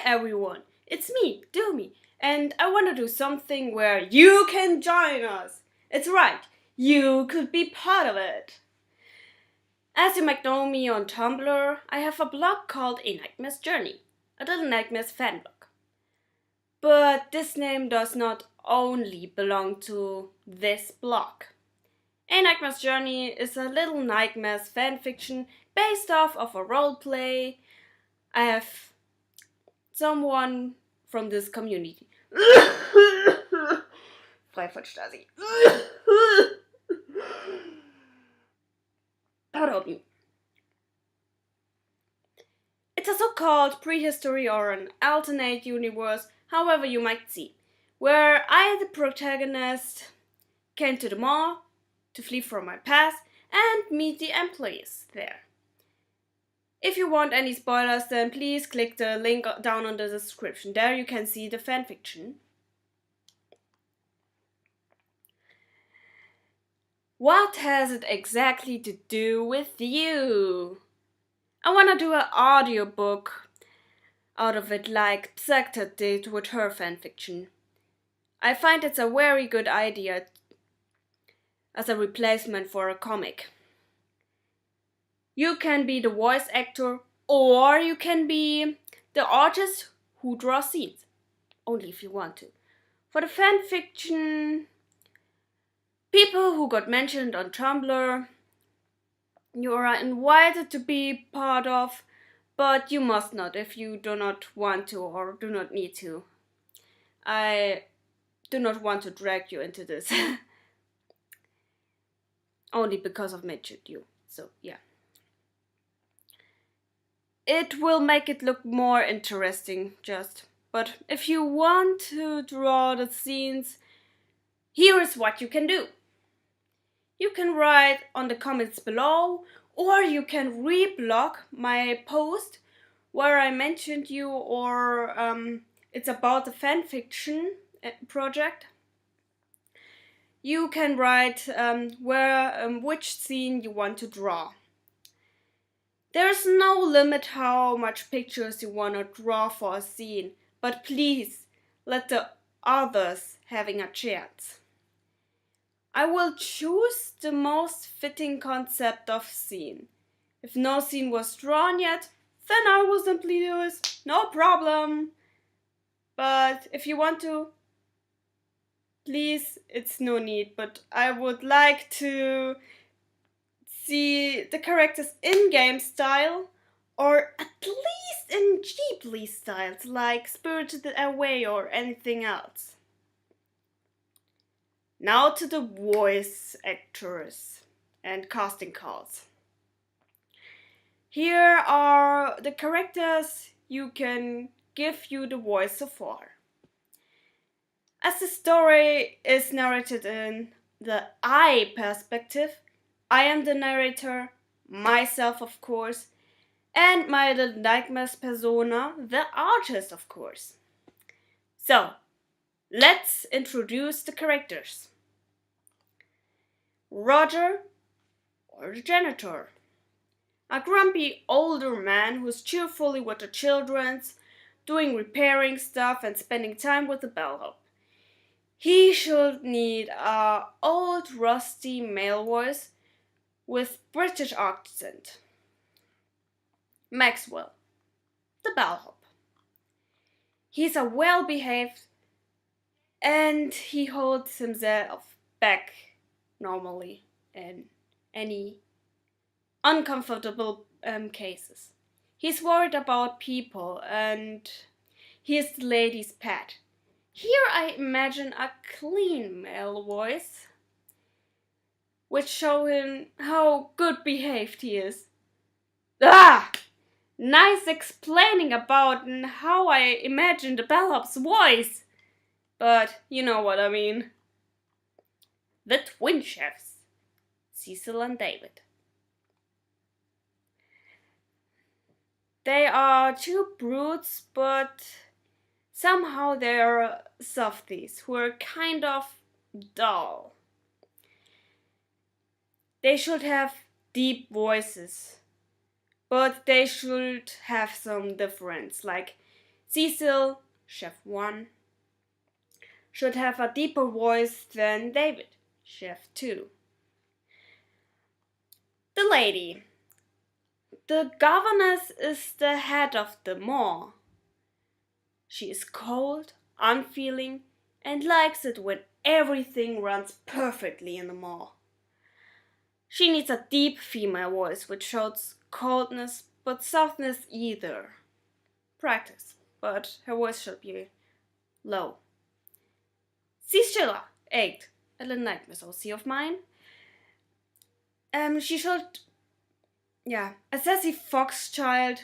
everyone, it's me, Doomy, and I want to do something where you can join us. It's right, you could be part of it. As you might know me on Tumblr, I have a blog called A Nightmare's Journey, a Little Nightmares fan blog. But this name does not only belong to this blog. A Nightmare's Journey is a Little Nightmares fanfiction based off of a roleplay. I have someone from this community. Frei von Stasi. Pardon. It's a so-called prehistory or an alternate universe, however you might see, where I, the protagonist, came to the mall to flee from my past and meet the employees there. If you want any spoilers, then please click the link down in the description. There you can see the fanfiction. What has it exactly to do with you? I wanna do an audiobook out of it like Psecta did with her fanfiction. I find it's a very good idea as a replacement for a comic. You can be the voice actor or you can be the artist who draws scenes. Only if you want to. For the fanfiction, people who got mentioned on Tumblr, you are invited to be part of, but you must not if you do not want to or do not need to. I do not want to drag you into this. Only because I've mentioned you. So, yeah. It will make it look more interesting, just. But if you want to draw the scenes, here is what you can do. You can write on the comments below, or you can reblog my post where I mentioned you, or it's about the fanfiction project. You can write which scene you want to draw. There's no limit how much pictures you want to draw for a scene, but please let the others having a chance. I will choose the most fitting concept of scene. If no scene was drawn yet, then I will simply do it, no problem. But if you want to, please, it's no need, but I would like to see the characters in-game style, or at least in Ghibli styles, like Spirited Away or anything else. Now to the voice actors and casting calls. Here are the characters you can give you the voice so far. As the story is narrated in the I perspective, I am the narrator, myself of course, and my Little Nightmares persona, the artist of course. So, let's introduce the characters. Roger, or the janitor. A grumpy older man who's cheerfully with the children's, doing repairing stuff and spending time with the bellhop. He should need a old rusty male voice with British accent. Maxwell, the bellhop. He's a well-behaved and he holds himself back normally in any uncomfortable cases. He's worried about people and he is the lady's pet. Here I imagine a clean male voice, which show him how good behaved he is. Nice explaining about how I imagine the bellhop's voice. But you know what I mean. The twin chefs, Cecil and David. They are two brutes, but somehow they are softies who are kind of dull. They should have deep voices, but they should have some difference. Like Cecil, Chef 1, should have a deeper voice than David, Chef 2. The lady. The governess is the head of the mall. She is cold, unfeeling, and likes it when everything runs perfectly in the mall. She needs a deep female voice which shows coldness but softness either. Practice, but her voice should be low. Cecillia, 8, a little nightmare OC of mine. She should, a sassy fox child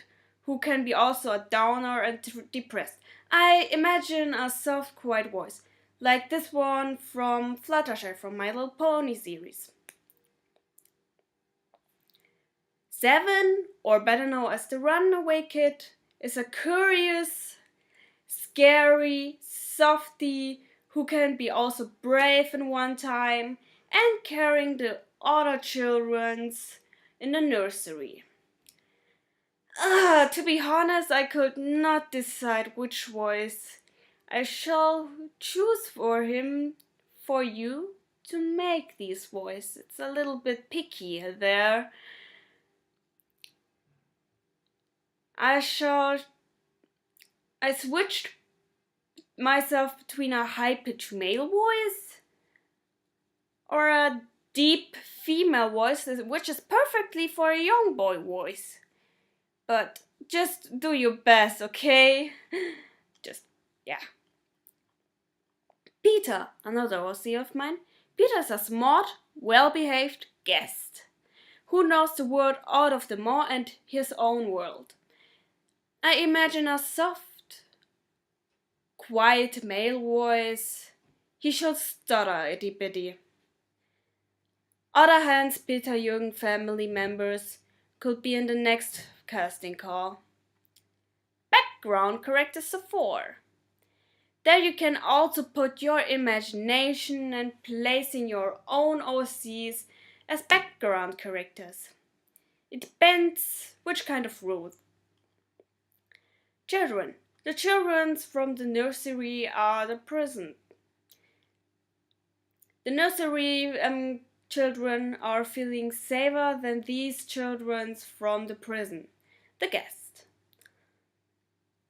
who can be also a downer and depressed. I imagine a soft, quiet voice, like this one from Fluttershy from My Little Pony series. 7, or better known as the Runaway Kid, is a curious, scary, softy who can be also brave in one time and carrying the other children's in the nursery. To be honest, I could not decide which voice I shall choose for him for you to make these voices. It's a little bit picky there. I switched myself between a high-pitched male voice or a deep female voice, which is perfectly for a young boy voice. But just do your best, okay? Peter, another OC of mine. Peter is a smart, well-behaved guest who knows the world out of the mall and his own world. I imagine a soft, quiet male voice. He should stutter itty-bitty. Other Hans Peter Jürgen family members could be in the next casting call. Background characters of 4. There you can also put your imagination and place in your own OCs as background characters. It depends which kind of role. Children. The children from the nursery are the prison. The nursery children are feeling safer than these children from the prison. The guest.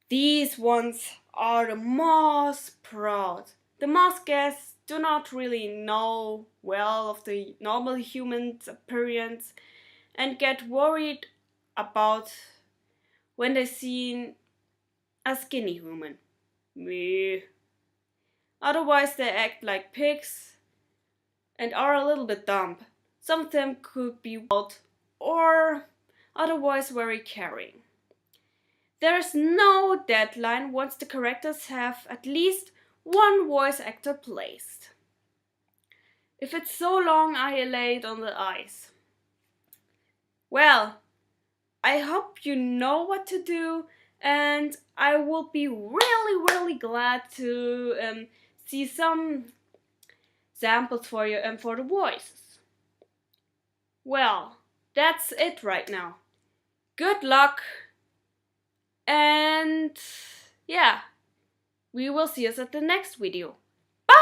These ones are the most proud. The most guests do not really know well of the normal human's appearance and get worried about when they see a skinny human. Meh. Otherwise they act like pigs and are a little bit dumb. Some of them could be wild or otherwise very caring. There is no deadline once the characters have at least one voice actor placed. If it's so long, I lay it on the ice. Well, I hope you know what to do, and I will be really glad to see some samples for you and for the voices. Well, that's it right now. Good luck, and we will see us at the next video. Bye!